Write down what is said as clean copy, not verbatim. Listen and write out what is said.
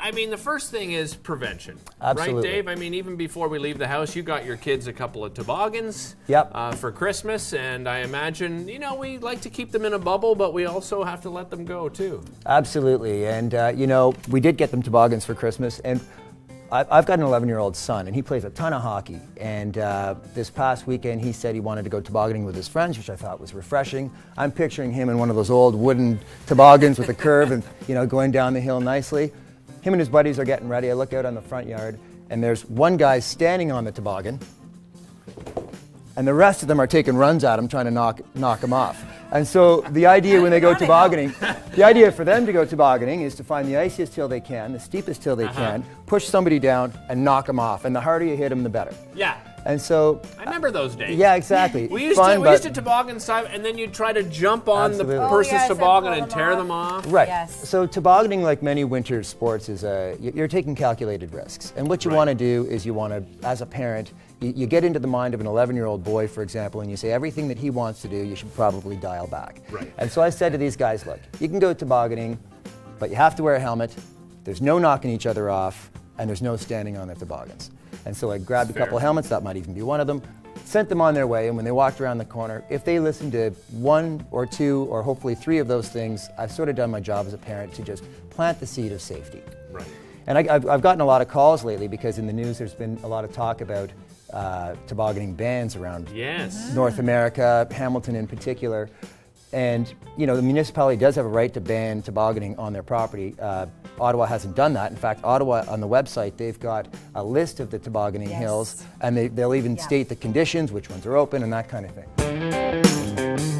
I mean, the first thing is prevention. Absolutely. Right, Dave? I mean, even before we leave the house, you got your kids a couple of toboggans for Christmas, and I imagine, you know, we like to keep them in a bubble, but we also have to let them go, too. Absolutely. And, you know, we did get them toboggans for Christmas, and I've got an 11-year-old son, and he plays a ton of hockey. And this past weekend, he said he wanted to go tobogganing with his friends, which I thought was refreshing. I'm picturing him in one of those old wooden toboggans with a curve and, you know, going down the hill nicely. Him and his buddies are getting ready. I look out on the front yard, and there's one guy standing on the toboggan, and the rest of them are taking runs at him, trying to knock him off. And so the idea when they go tobogganing, the idea for them to go tobogganing is to find the iciest hill they can, the steepest hill they can, push somebody down and knock them off. And the harder you hit them, the better. Yeah. And so I remember those days. Yeah, exactly. We used to toboggan side, and then you'd try to jump on the person's toboggan and tear them off. Right. Yes. So tobogganing, like many winter sports, is you're taking calculated risks. And what you want to do is you want to, as a parent, you get into the mind of an 11-year-old boy, for example, and you say everything that he wants to do, you should probably dial back. Right. And so I said to these guys, look, you can go tobogganing, but you have to wear a helmet. There's no knocking each other off, and there's no standing on their toboggans. And so I grabbed a couple of helmets, that might even be one of them, sent them on their way, and when they walked around the corner, if they listened to one or two or hopefully three of those things, I've sort of done my job as a parent to just plant the seed of safety. Right. And I've gotten a lot of calls lately because in the news there's been a lot of talk about tobogganing bans around North America, Hamilton in particular. And, you know, the municipality does have a right to ban tobogganing on their property. Ottawa hasn't done that. In fact, Ottawa, on the website, they've got a list of the tobogganing hills, and they'll even state the conditions, which ones are open, and that kind of thing.